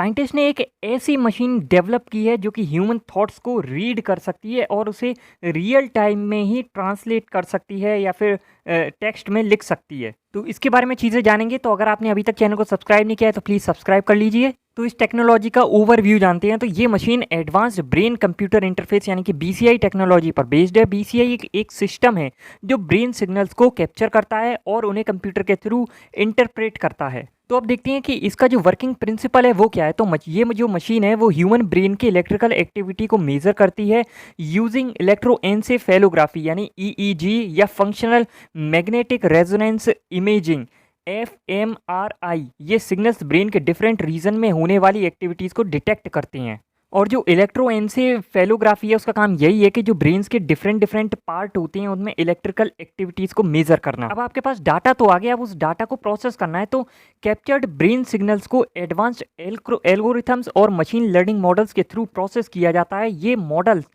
Scientist ने एक ऐसी मशीन डेवलप की है जो कि ह्यूमन थॉट्स को रीड कर सकती है और उसे रियल टाइम में ही ट्रांसलेट कर सकती है या फिर टेक्स्ट में लिख सकती है। तो इसके बारे में चीज़ें जानेंगे, तो अगर आपने अभी तक चैनल को सब्सक्राइब नहीं किया है तो प्लीज़ सब्सक्राइब कर लीजिए। तो इस टेक्नोलॉजी का ओवरव्यू जानते हैं। तो ये machine advanced brain computer interface यानी कि BCI टेक्नोलॉजी पर बेस्ड है। BCI एक सिस्टम है जो ब्रेन सिग्नल्स को कैप्चर करता है और उन्हें कंप्यूटर के थ्रू इंटरप्रेट करता है। तो अब देखते हैं कि इसका जो वर्किंग प्रिंसिपल है वो क्या है। तो ये जो मशीन है वो ह्यूमन ब्रेन के इलेक्ट्रिकल एक्टिविटी को मेज़र करती है यूजिंग इलेक्ट्रोएन्सेफेलोग्राफी यानी EEG या functional magnetic resonance imaging FMRI। ये सिग्नल्स ब्रेन के डिफरेंट रीजन में होने वाली एक्टिविटीज़ को डिटेक्ट करती हैं। और जो इलेक्ट्रोएन्सेफेलोग्राफी है उसका काम यही है कि जो ब्रेन्स के डिफरेंट डिफरेंट पार्ट होते हैं उनमें इलेक्ट्रिकल एक्टिविटीज़ को मेज़र करना। अब आपके पास डाटा तो आ गया, अब उस डाटा को प्रोसेस करना है। तो कैप्चर्ड ब्रेन सिग्नल्स को एडवांस्ड एल्गोरिथम्स और मशीन लर्निंग मॉडल्स के थ्रू प्रोसेस किया जाता है। ये मॉडल्स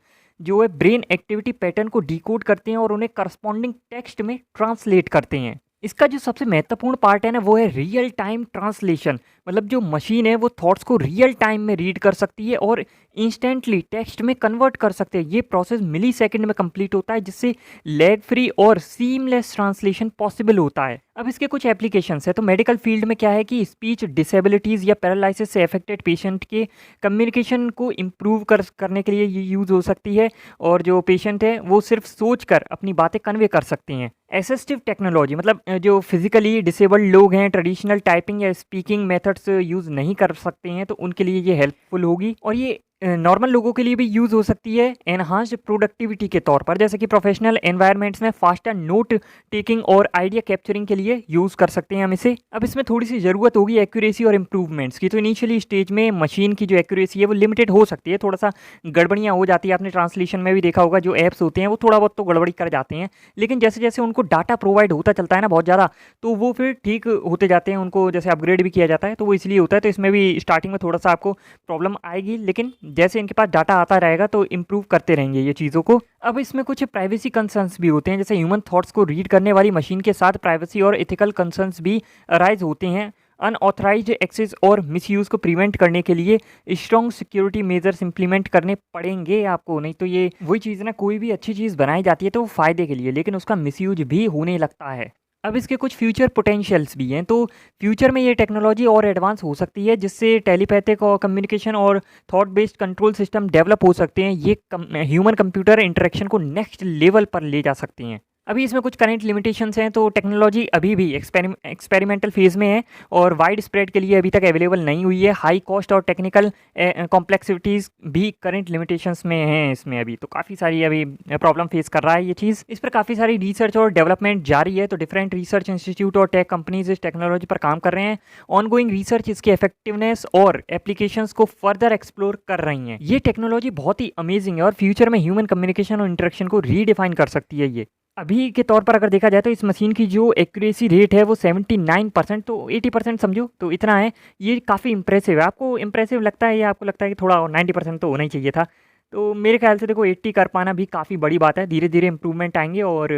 जो है ब्रेन एक्टिविटी पैटर्न को डिकोड करते हैं और उन्हें करस्पॉन्डिंग टेक्स्ट में ट्रांसलेट करते हैं। इसका जो सबसे महत्वपूर्ण पार्ट है ना वो है रियल टाइम ट्रांसलेशन। मतलब जो मशीन है वो थॉट्स को रियल टाइम में रीड कर सकती है और इंस्टेंटली टेक्स्ट में कन्वर्ट कर सकते हैं। ये प्रोसेस मिली सेकेंड में कंप्लीट होता है जिससे लैग फ्री और सीमलेस ट्रांसलेशन पॉसिबल होता है। अब इसके कुछ एप्लीकेशंस है। तो मेडिकल फील्ड में क्या है कि स्पीच डिसेबिलिटीज़ या पैरालिसिस से अफेक्टेड पेशेंट के कम्युनिकेशन को इम्प्रूव करने के लिए ये यूज़ हो सकती है और जो पेशेंट है वो सिर्फ सोच कर अपनी बातें कन्वे कर सकती हैं। असिस्टिव टेक्नोलॉजी मतलब जो फिजिकली डिसेबल्ड लोग हैं ट्रेडिशनल टाइपिंग या स्पीकिंग मेथड्स यूज़ नहीं कर सकते हैं तो उनके लिए ये हेल्पफुल होगी। और ये नॉर्मल लोगों के लिए भी यूज़ हो सकती है एनहांस्ड प्रोडक्टिविटी के तौर पर, जैसे कि प्रोफेशनल एनवायरनमेंट्स में फास्टर नोट टेकिंग और आइडिया कैप्चरिंग के लिए यूज़ कर सकते हैं हम इसे। अब इसमें थोड़ी सी ज़रूरत होगी एक्यूरेसी और इम्प्रूवमेंट्स की। तो इनिशियली स्टेज में मशीन की जो एक्यूरेसी है वो लिमिटेड हो सकती है, थोड़ा सा गड़बड़ियाँ हो जाती है। आपने ट्रांसलेशन में भी देखा होगा जो ऐप्स होते हैं वो थोड़ा बहुत तो गड़बड़ी कर जाते हैं, लेकिन जैसे जैसे उनको डाटा प्रोवाइड होता चलता है ना बहुत ज़्यादा तो वो फिर ठीक होते जाते हैं, उनको जैसे अपग्रेड भी किया जाता है तो वो इसलिए होता है। तो इसमें भी स्टार्टिंग में थोड़ा सा आपको प्रॉब्लम आएगी, लेकिन जैसे इनके पास डाटा आता रहेगा तो इम्प्रूव करते रहेंगे ये चीज़ों को। अब इसमें कुछ प्राइवेसी कंसर्न्स भी होते हैं, जैसे ह्यूमन थॉट्स को रीड करने वाली मशीन के साथ प्राइवेसी और एथिकल कंसर्न्स भी अराइज होते हैं। अनऑथराइज्ड एक्सेस और मिसयूज़ को प्रिवेंट करने के लिए स्ट्रॉन्ग सिक्योरिटी मेजर्स इंप्लीमेंट करने पड़ेंगे आपको, नहीं तो ये वही चीज़ ना, कोई भी अच्छी चीज़ बनाई जाती है तो वो फ़ायदे के लिए, लेकिन उसका मिसयूज भी होने लगता है। अब इसके कुछ फ्यूचर पोटेंशियल्स भी हैं। तो फ्यूचर में ये टेक्नोलॉजी और एडवांस हो सकती है जिससे टेलीपैथिक और कम्युनिकेशन और thought based control system develop हो सकते हैं। ये ह्यूमन कंप्यूटर इंटरेक्शन को नेक्स्ट लेवल पर ले जा सकती हैं। अभी इसमें कुछ करंट लिमिटेशंस हैं। तो टेक्नोलॉजी अभी भी एक्सपेरिमेंटल फेज़ में है और वाइड स्प्रेड के लिए अभी तक अवेलेबल नहीं हुई है। हाई कॉस्ट और टेक्निकल कॉम्प्लेक्सिटीज़ भी करंट लिमिटेशंस में हैं इसमें अभी, तो काफ़ी सारी अभी प्रॉब्लम फेस कर रहा है ये चीज़। इस पर काफ़ी सारी रिसर्च और डेवलपमेंट जारी है। तो डिफरेंट रिसर्च इंस्टीट्यूट और टेक कंपनीज इस टेक्नोलॉजी पर काम कर रहे हैं। ऑनगोइंग रिसर्च इसके इफेक्टिवनेस और एप्लीकेशंस को फर्दर एक्सप्लोर कर रही हैं। ये टेक्नोलॉजी बहुत ही अमेजिंग है और फ्यूचर में ह्यूमन कम्युनिकेशन और इंटरेक्शन को रीडिफाइन कर सकती है। ये अभी के तौर पर अगर देखा जाए तो इस मशीन की जो एक्यूरेसी रेट है वो 79%, तो 80% समझो, तो इतना है। ये काफ़ी इंप्रेसिव है। आपको इंप्रेसिव लगता है या आपको लगता है कि थोड़ा 90% तो होना ही चाहिए था? तो मेरे ख्याल से देखो 80 कर पाना भी काफ़ी बड़ी बात है। धीरे धीरे इंप्रूवमेंट आएंगे और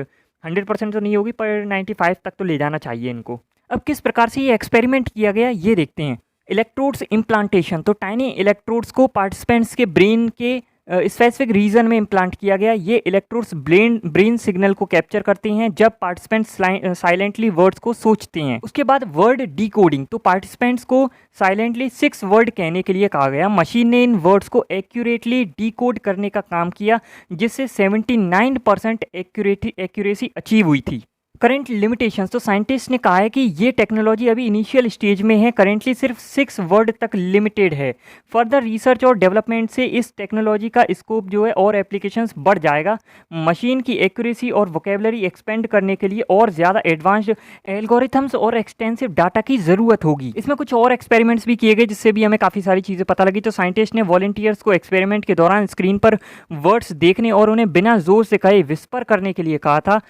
100% तो नहीं होगी पर 95 तक तो ले जाना चाहिए इनको। अब किस प्रकार से ये एक्सपेरिमेंट किया गया ये देखते हैं। इलेक्ट्रोड्स इम्प्लांटेशन, तो टाइनी इलेक्ट्रोड्स को पार्टिसिपेंट्स के ब्रेन के स्पेसिफिक रीजन में इम्प्लांट किया गया। ये इलेक्ट्रोड्स ब्रेन सिग्नल को कैप्चर करते हैं जब पार्टिसिपेंट्स साइलेंटली वर्ड्स को सोचते हैं। उसके बाद वर्ड डिकोडिंग, तो पार्टिसिपेंट्स को साइलेंटली 6 वर्ड कहने के लिए कहा गया। मशीन ने इन वर्ड्स को एक्यूरेटली डिकोड करने का काम किया जिससे 79% एक्यूरेसी अचीव हुई थी। करंट लिमिटेशंस, तो साइंटिस्ट ने कहा है कि ये टेक्नोलॉजी अभी इनिशियल स्टेज में है, करेंटली सिर्फ 6 वर्ड तक लिमिटेड है। फर्दर रिसर्च और डेवलपमेंट से इस टेक्नोलॉजी का स्कोप जो है और एप्लीकेशंस बढ़ जाएगा। मशीन की एक्यूरेसी और वोकेबलरी एक्सपेंड करने के लिए और ज़्यादा एडवांस्ड एल्गोरिथम्स और एक्सटेंसिव डाटा की ज़रूरत होगी। इसमें कुछ और एक्सपेरिमेंट्स भी किए गए जिससे भी हमें काफ़ी सारी चीज़ें पता लगी। तो साइंटिस्ट ने वॉलंटियर्स को एक्सपेरिमेंट के दौरान स्क्रीन पर वर्ड्स देखने और उन्हें बिना जोर से कहे विस्पर करने के लिए कहा था।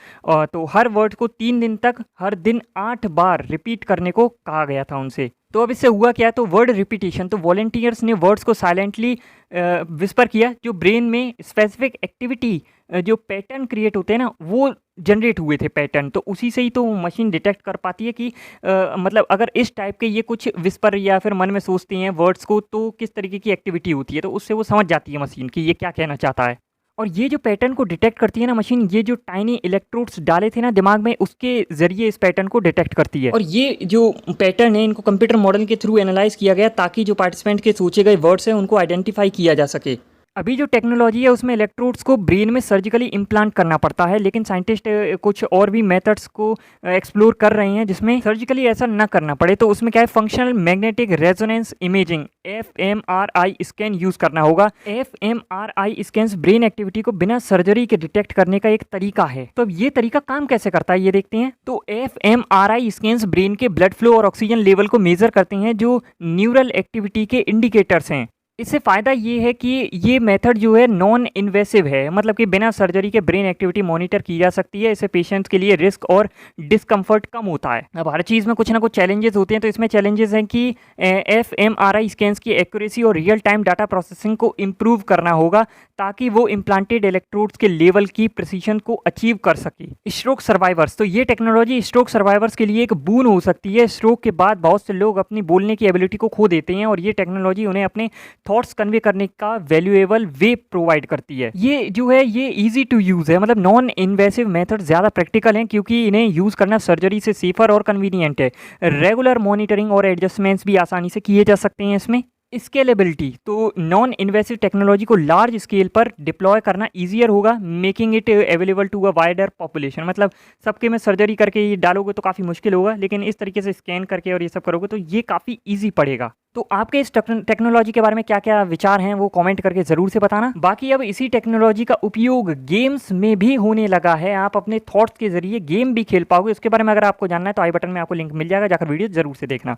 तो हर वर्ड को 3 दिन तक हर दिन 8 बार रिपीट करने को कहा गया था उनसे। तो अब इससे हुआ क्या, तो वर्ड रिपीटेशन, तो वॉलंटियर्स ने वर्ड्स को साइलेंटली विस्पर किया, जो ब्रेन में स्पेसिफिक एक्टिविटी जो पैटर्न क्रिएट होते हैं ना, वो जनरेट हुए थे पैटर्न। तो उसी से ही तो मशीन डिटेक्ट कर पाती है कि मतलब अगर इस टाइप के ये कुछ विस्पर या फिर मन में सोचते हैं वर्ड्स को, तो किस तरीके की एक्टिविटी होती है, तो उससे वो समझ जाती है मशीन कि ये क्या कहना चाहता है। और ये जो पैटर्न को डिटेक्ट करती है ना मशीन, ये जो टाइनी इलेक्ट्रोड्स डाले थे ना दिमाग में, उसके ज़रिए इस पैटर्न को डिटेक्ट करती है। और ये जो पैटर्न है इनको कंप्यूटर मॉडल के थ्रू एनालाइज किया गया, ताकि जो पार्टिसिपेंट के सोचे गए वर्ड्स हैं उनको आइडेंटिफाई किया जा सके। अभी जो टेक्नोलॉजी है उसमें इलेक्ट्रोड्स को ब्रेन में सर्जिकली इम्प्लांट करना पड़ता है, लेकिन साइंटिस्ट कुछ और भी मेथड्स को एक्सप्लोर कर रहे हैं जिसमें सर्जिकली ऐसा ना करना पड़े। तो उसमें क्या है, functional magnetic resonance imaging fMRI scan use करना होगा। एफएमआरआई स्कैन्स ब्रेन एक्टिविटी को बिना सर्जरी के डिटेक्ट करने का एक तरीका है। तो अब ये तरीका काम कैसे करता है ये देखते हैं। तो एफएमआरआई स्कैन्स ब्रेन के ब्लड फ्लो और ऑक्सीजन लेवल को मेजर करते हैं, जो न्यूरल एक्टिविटी के इंडिकेटर्स हैं। इससे फ़ायदा ये है कि ये मेथड जो है नॉन इन्वेसिव है, मतलब कि बिना सर्जरी के ब्रेन एक्टिविटी मॉनिटर की जा सकती है। इससे पेशेंट्स के लिए रिस्क और डिस्कम्फर्ट कम होता है। अब हर चीज़ में कुछ ना कुछ चैलेंजेस होते हैं, तो इसमें चैलेंजेस हैं कि एफएमआरआई स्कैन्स की एक्यूरेसी और रियल टाइम डाटा प्रोसेसिंग को इम्प्रूव करना होगा, ताकि वो इम्प्लांटेड इलेक्ट्रोड्स के लेवल की प्रिसीशन को अचीव कर सके। स्ट्रोक सर्वाइवर्स, तो ये टेक्नोलॉजी स्ट्रोक सर्वाइवर्स के लिए एक बून हो सकती है। स्ट्रोक के बाद बहुत से लोग अपनी बोलने की एबिलिटी को खो देते हैं, और ये टेक्नोलॉजी उन्हें अपने थॉट्स कन्वे करने का वैल्यूएबल वे प्रोवाइड करती है। ये जो है ये इजी टू यूज़ है, मतलब नॉन इन्वेसिव मेथड ज़्यादा प्रैक्टिकल हैं, क्योंकि इन्हें यूज़ करना सर्जरी से सेफर और कन्वीनियंट है। रेगुलर मॉनिटरिंग और एडजस्टमेंट्स भी आसानी से किए जा सकते हैं इसमें। स्केलेबिलिटी, तो नॉन इन्वेसिव टेक्नोलॉजी को लार्ज स्केल पर डिप्लॉय करना ईजियर होगा, making it available to a wider population. मतलब सबके में सर्जरी करके ये डालोगे तो काफ़ी मुश्किल होगा, लेकिन इस तरीके से स्कैन करके और ये सब करोगे तो ये काफ़ी ईजी पड़ेगा। तो आपके इस टेक्नोलॉजी के बारे में क्या क्या विचार हैं वो कमेंट करके ज़रूर से बताना। बाकी अब इसी टेक्नोलॉजी का उपयोग गेम्स में भी होने लगा है, आप अपने थॉट्स के जरिए गेम भी खेल पाओगे। उसके बारे में अगर आपको जानना है तो आई बटन में आपको लिंक मिल जाएगा, जाकर वीडियो ज़रूर से देखना।